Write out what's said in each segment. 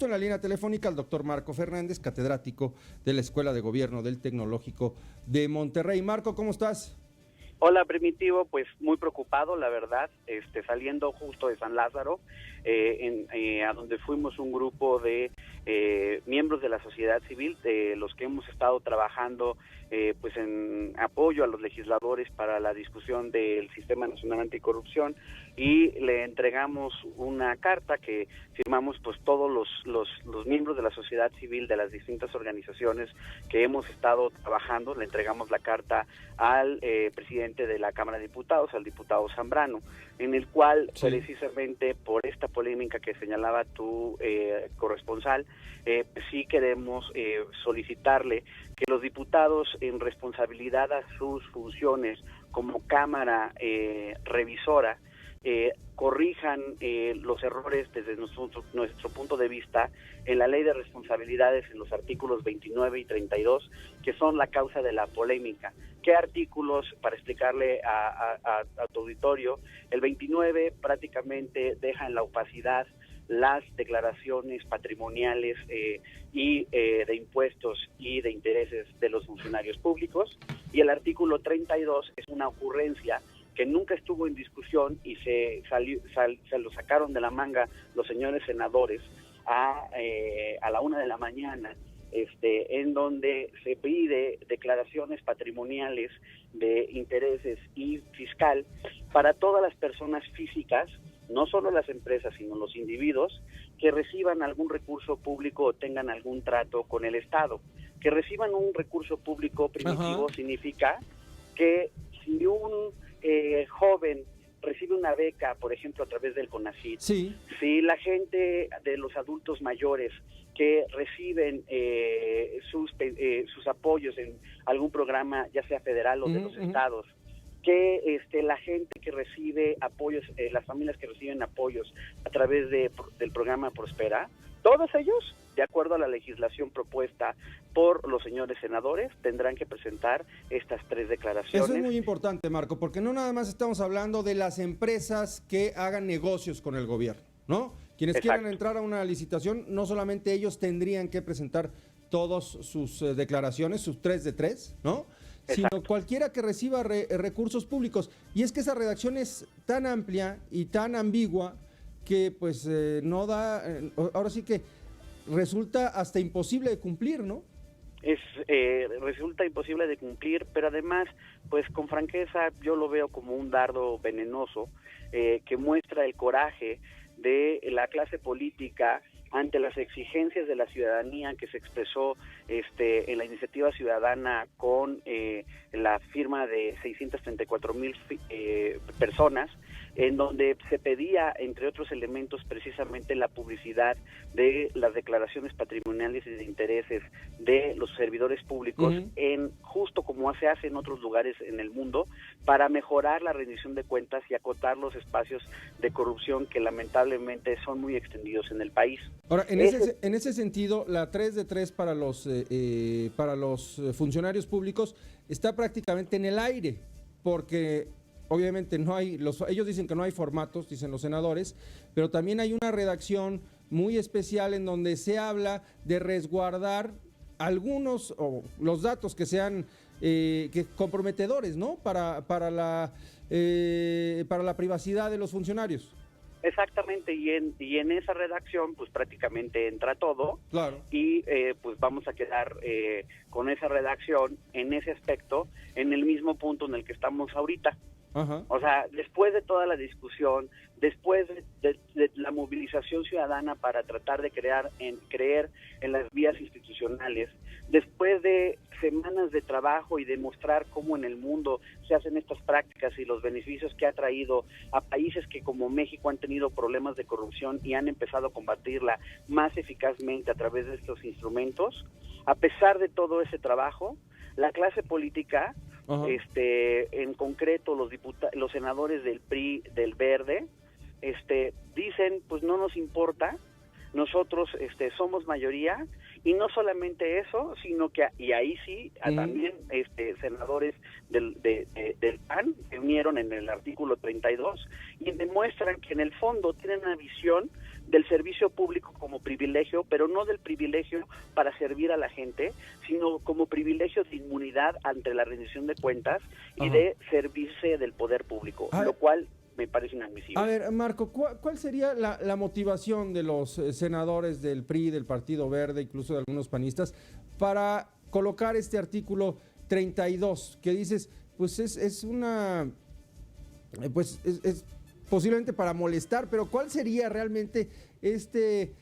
gusto en la línea telefónica al doctor Marco Fernández, catedrático de la Escuela de Gobierno del Tecnológico de Monterrey. Marco, ¿cómo estás? Hola, Primitivo, pues muy preocupado, la verdad, saliendo justo de San Lázaro, a donde fuimos un grupo de miembros de la sociedad civil, de los que hemos estado trabajando pues en apoyo a los legisladores para la discusión del Sistema Nacional Anticorrupción, y le entregamos una carta que firmamos pues todos los miembros de la sociedad civil de las distintas organizaciones que hemos estado trabajando. Le entregamos la carta al presidente de la Cámara de Diputados, al diputado Zambrano, en el cual precisamente por esta polémica que señalaba tu corresponsal, sí queremos solicitarle que los diputados, en responsabilidad a sus funciones como Cámara revisora, corrijan los errores desde nuestro punto de vista en la Ley de Responsabilidades, en los artículos 29 y 32, que son la causa de la polémica. ¿Qué artículos? Para explicarle a tu auditorio, el 29 prácticamente deja en la opacidad las declaraciones patrimoniales y de impuestos y de intereses de los funcionarios públicos, y el artículo 32 es una ocurrencia que nunca estuvo en discusión y se lo sacaron de la manga los señores senadores a la 1 de la mañana, en donde se pide declaraciones patrimoniales de intereses y fiscal para todas las personas físicas, no solo las empresas, sino los individuos que reciban algún recurso público o tengan algún trato con el Estado. Que reciban un recurso público, Primitivo, significa que si un joven recibe una beca, por ejemplo, a través del CONACYT, si la gente de los adultos mayores que reciben sus apoyos en algún programa, ya sea federal o de los estados, que la gente que recibe apoyos, las familias que reciben apoyos a través del programa Prospera, todos ellos, de acuerdo a la legislación propuesta por los señores senadores, tendrán que presentar estas 3 declaraciones. Eso es muy importante, Marco, porque no nada más estamos hablando de las empresas que hagan negocios con el gobierno, ¿no? Quienes quieran entrar a una licitación, no solamente ellos tendrían que presentar todas sus declaraciones, sus 3 de 3, ¿no? Sino cualquiera que reciba recursos públicos. Y es que esa redacción es tan amplia y tan ambigua que pues no da, ahora sí que resulta hasta imposible de cumplir, ¿no? Resulta imposible de cumplir, pero además, pues con franqueza, yo lo veo como un dardo venenoso que muestra el coraje de la clase política ante las exigencias de la ciudadanía que se expresó en la iniciativa ciudadana con la firma de 634,000 personas, en donde se pedía, entre otros elementos, precisamente la publicidad de las declaraciones patrimoniales y de intereses de los servidores públicos, justo como se hace en otros lugares en el mundo, para mejorar la rendición de cuentas y acotar los espacios de corrupción que lamentablemente son muy extendidos en el país. Ahora, en ese sentido, la 3 de 3 para los funcionarios públicos está prácticamente en el aire, porque obviamente no hay, ellos dicen que no hay formatos, dicen los senadores, pero también hay una redacción muy especial en donde se habla de resguardar algunos o los datos que sean comprometedores, ¿no? Para la privacidad de los funcionarios. Exactamente, y en esa redacción pues prácticamente entra todo, y pues vamos a quedar con esa redacción en ese aspecto, en el mismo punto en el que estamos ahorita. O sea, después de toda la discusión, después de la movilización ciudadana para tratar de creer en las vías institucionales, después de semanas de trabajo y demostrar cómo en el mundo se hacen estas prácticas y los beneficios que ha traído a países que como México han tenido problemas de corrupción y han empezado a combatirla más eficazmente a través de estos instrumentos, a pesar de todo ese trabajo, la clase política, en concreto los senadores del PRI, del Verde, dicen, pues no nos importa, nosotros somos mayoría Y no solamente eso, sino que, y ahí sí, también senadores del PAN se unieron en el artículo 32 y demuestran que en el fondo tienen una visión del servicio público como privilegio, pero no del privilegio para servir a la gente, sino como privilegio de inmunidad ante la rendición de cuentas y de servirse del poder público, lo cual me parece inadmisible. A ver, Marco, ¿cuál sería la motivación de los senadores del PRI, del Partido Verde, incluso de algunos panistas, para colocar este artículo 32, que dices, pues es una, pues es posiblemente para molestar, pero ¿cuál sería realmente este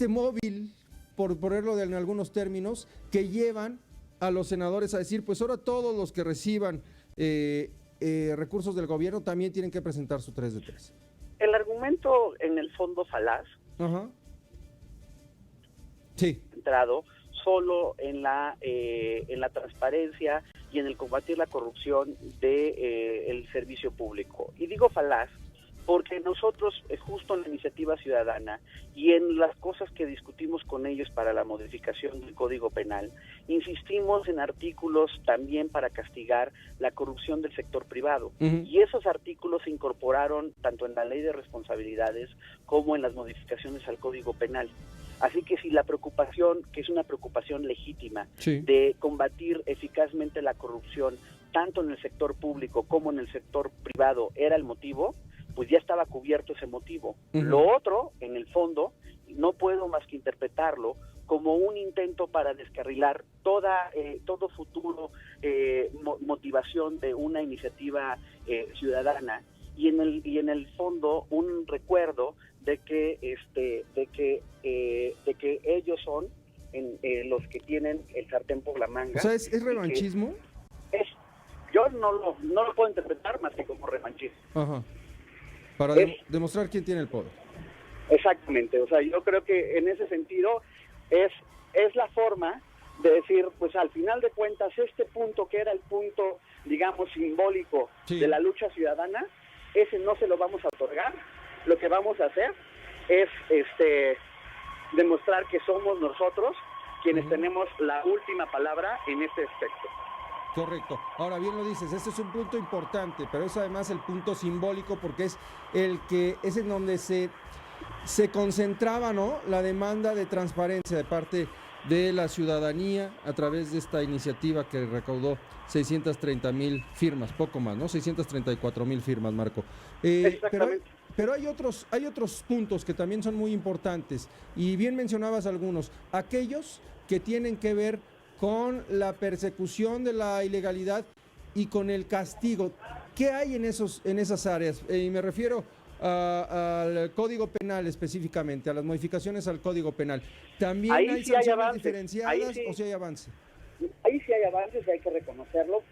móvil, por ponerlo en algunos términos, que llevan a los senadores a decir, pues ahora todos los que reciban recursos del gobierno también tienen que presentar su 3 de 3? El argumento en el fondo falaz, centrado solo en la transparencia y en el combatir la corrupción el servicio público. Y digo falaz porque nosotros, justo en la iniciativa ciudadana y en las cosas que discutimos con ellos para la modificación del Código Penal, insistimos en artículos también para castigar la corrupción del sector privado. Y esos artículos se incorporaron tanto en la Ley de Responsabilidades como en las modificaciones al Código Penal. Así que si la preocupación, que es una preocupación legítima, de combatir eficazmente la corrupción, tanto en el sector público como en el sector privado, era el motivo, pues ya estaba cubierto ese motivo. Lo otro, en el fondo, no puedo más que interpretarlo como un intento para descarrilar todo futuro motivación de una iniciativa ciudadana y en el fondo un recuerdo de que ellos son los que tienen el sartén por la manga. O sea, ¿es revanchismo? Yo no lo puedo interpretar más que como revanchismo. Para demostrar quién tiene el poder. Exactamente, o sea, yo creo que en ese sentido es la forma de decir, pues al final de cuentas, este punto que era el punto, digamos, simbólico de la lucha ciudadana, ese no se lo vamos a otorgar. Lo que vamos a hacer es demostrar que somos nosotros quienes tenemos la última palabra en este aspecto. Correcto. Ahora bien lo dices, este es un punto importante, pero es además el punto simbólico porque es en donde se concentraba, ¿no?, la demanda de transparencia de parte de la ciudadanía a través de esta iniciativa que recaudó 630,000 firmas, poco más, ¿no? 634,000 firmas, Marco. Exactamente. Pero hay otros puntos que también son muy importantes y bien mencionabas algunos, aquellos que tienen que ver con la persecución de la ilegalidad y con el castigo. ¿Qué hay en esas áreas? Y me refiero al Código Penal específicamente, a las modificaciones al Código Penal. ¿También ahí hay sí sanciones hay diferenciadas o sí hay avance? Ahí sí hay avances y hay que reconocerlo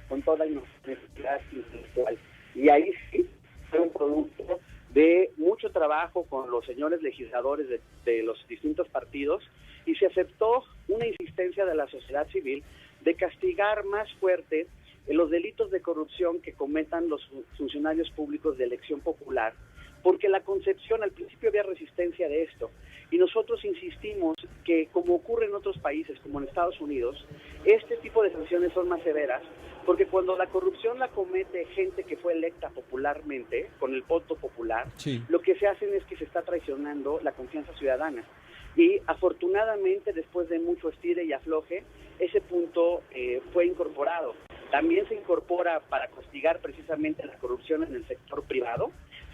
con toda honestidad intelectual. Y ahí sí fue un producto de mucho trabajo con los señores legisladores de los distintos partidos y se aceptó una insistencia de la sociedad civil de castigar más fuerte los delitos de corrupción que cometan los funcionarios públicos de elección popular, porque la concepción, al principio había resistencia de esto, y nosotros insistimos que, como ocurre en otros países, como en Estados Unidos, este tipo de sanciones son más severas, porque cuando la corrupción la comete gente que fue electa popularmente, con el voto popular, lo que se hacen es que se está traicionando la confianza ciudadana. Y afortunadamente, después de mucho estire y afloje, ese punto fue incorporado. También se incorpora para castigar precisamente la corrupción en el sector privado.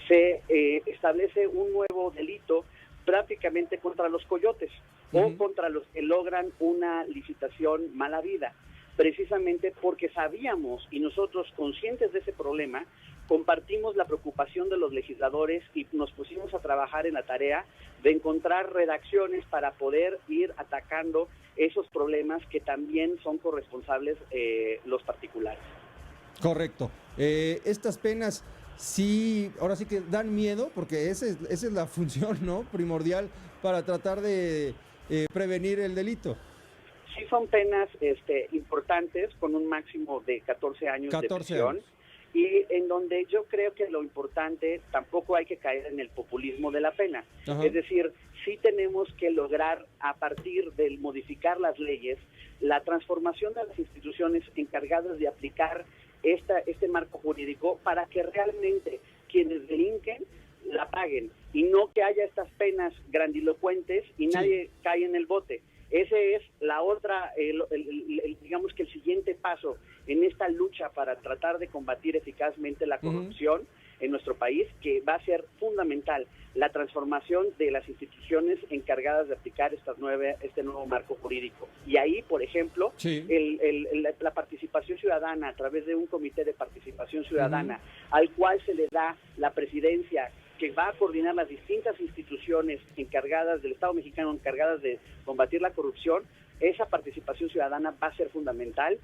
Se establece un nuevo delito prácticamente contra los coyotes o contra los que logran una licitación mal habida, precisamente porque sabíamos, y nosotros conscientes de ese problema, compartimos la preocupación de los legisladores y nos pusimos a trabajar en la tarea de encontrar redacciones para poder ir atacando esos problemas que también son corresponsables los particulares. Correcto. Estas penas sí, ahora sí que dan miedo, porque esa es la función, ¿no?, primordial para tratar de prevenir el delito. Sí, son penas importantes con un máximo de 14 años de prisión. y en donde yo creo que lo importante, tampoco hay que caer en el populismo de la pena. Ajá. Es decir, sí tenemos que lograr, a partir de modificar las leyes, la transformación de las instituciones encargadas de aplicar este marco jurídico para que realmente quienes delinquen la paguen y no que haya estas penas grandilocuentes y nadie cae en el bote. Ese es la otra, digamos que el siguiente paso en esta lucha para tratar de combatir eficazmente la corrupción en nuestro país, que va a ser fundamental la transformación de las instituciones encargadas de aplicar este nuevo marco jurídico. Y ahí, por ejemplo, la participación ciudadana a través de un comité de participación ciudadana, al cual se le da la presidencia, que va a coordinar las distintas instituciones encargadas del Estado mexicano, encargadas de combatir la corrupción. Esa participación ciudadana va a ser fundamental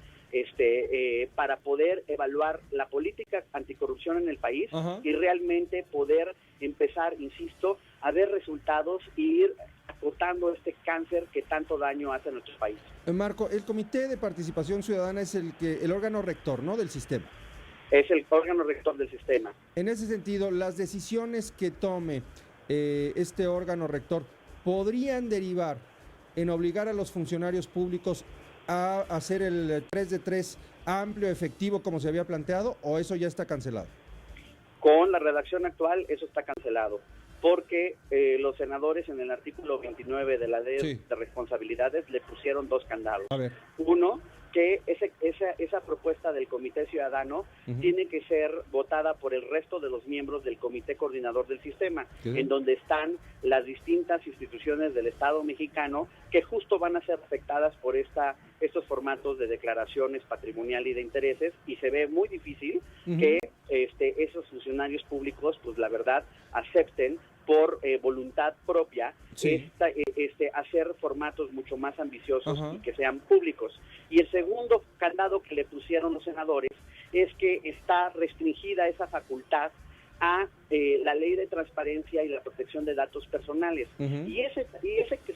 para poder evaluar la política anticorrupción en el país y realmente poder empezar, insisto, a ver resultados y ir acotando este cáncer que tanto daño hace a nuestro país. Marco, el Comité de Participación Ciudadana es el órgano rector, ¿no?, del sistema. Es el órgano rector del sistema. En ese sentido, las decisiones que tome este órgano rector podrían derivar en obligar a los funcionarios públicos a hacer el 3 de 3 amplio, efectivo, como se había planteado, ¿o eso ya está cancelado? Con la redacción actual, eso está cancelado, porque los senadores en el artículo 29 de la ley de responsabilidades le pusieron 2 candados. A ver. Uno, que esa propuesta del Comité Ciudadano tiene que ser votada por el resto de los miembros del Comité Coordinador del Sistema, en donde están las distintas instituciones del Estado mexicano que justo van a ser afectadas por estos formatos de declaraciones patrimonial y de intereses, y se ve muy difícil que esos funcionarios públicos, pues la verdad, acepten por voluntad propia hacer formatos mucho más ambiciosos y que sean públicos. Y el segundo candado que le pusieron los senadores es que está restringida esa facultad a la ley de transparencia y la protección de datos personales. Y ese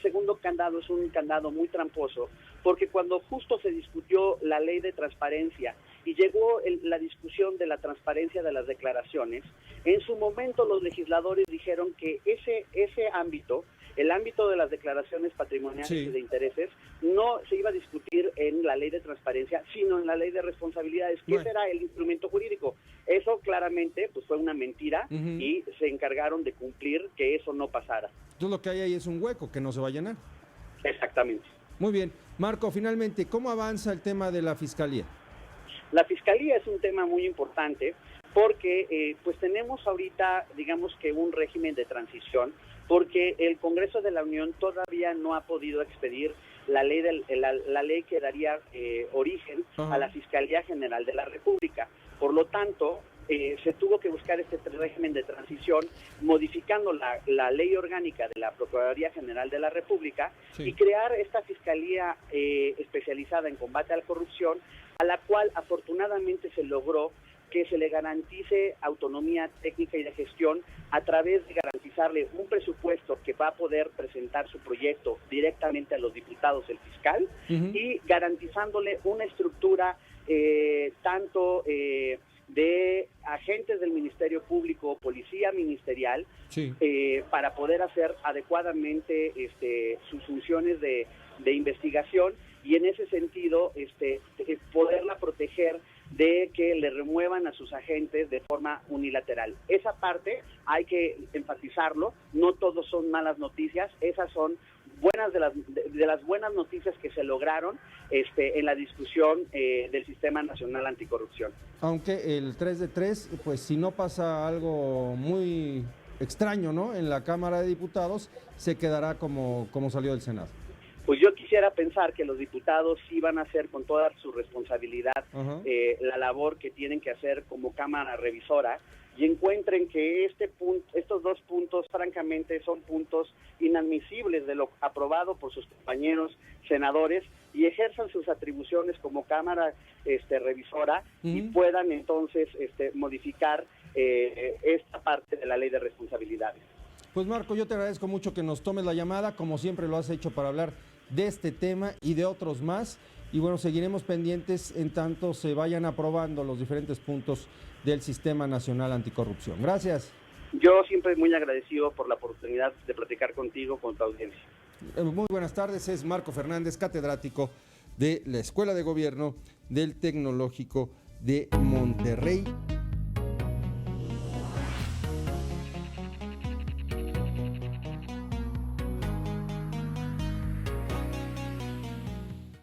segundo candado es un candado muy tramposo, porque cuando justo se discutió la ley de transparencia y llegó la discusión de la transparencia de las declaraciones, en su momento los legisladores dijeron que ese ámbito, el ámbito de las declaraciones patrimoniales y de intereses, no se iba a discutir en la ley de transparencia, sino en la ley de responsabilidades, que ese era el instrumento jurídico. Eso claramente pues fue una mentira y se encargaron de cumplir que eso no pasara. Entonces lo que hay ahí es un hueco que no se va a llenar. Exactamente. Muy bien. Marco, finalmente, ¿cómo avanza el tema de la Fiscalía? La Fiscalía es un tema muy importante porque pues tenemos ahorita, digamos que un régimen de transición, porque el Congreso de la Unión todavía no ha podido expedir la ley que daría origen a la Fiscalía General de la República. Por lo tanto, se tuvo que buscar este régimen de transición modificando la ley orgánica de la Procuraduría General de la República y crear esta Fiscalía especializada en combate a la corrupción, a la cual afortunadamente se logró que se le garantice autonomía técnica y de gestión a través de garantizarle un presupuesto que va a poder presentar su proyecto directamente a los diputados, el fiscal, y garantizándole una estructura tanto de agentes del Ministerio Público, policía ministerial, para poder hacer adecuadamente sus funciones de investigación, y en ese sentido poderla proteger de que le remuevan a sus agentes de forma unilateral. Esa parte hay que enfatizarlo, no todos son malas noticias, esas son buenas de las buenas noticias que se lograron en la discusión del Sistema Nacional Anticorrupción. Aunque el 3 de 3, pues si no pasa algo muy extraño, ¿no?, en la Cámara de Diputados, se quedará como salió del Senado. Pues yo quisiera pensar que los diputados sí van a hacer con toda su responsabilidad la labor que tienen que hacer como Cámara Revisora, y encuentren que estos 2 puntos, francamente, son puntos inadmisibles de lo aprobado por sus compañeros senadores, y ejerzan sus atribuciones como Cámara Revisora y puedan entonces modificar esta parte de la Ley de Responsabilidades. Pues Marco, yo te agradezco mucho que nos tomes la llamada, como siempre lo has hecho, para hablar de este tema y de otros más. y bueno, seguiremos pendientes en tanto se vayan aprobando los diferentes puntos del Sistema Nacional Anticorrupción. Gracias. Yo siempre muy agradecido por la oportunidad de platicar contigo, con tu audiencia. Muy buenas tardes, es Marco Fernández, catedrático de la Escuela de Gobierno del Tecnológico de Monterrey.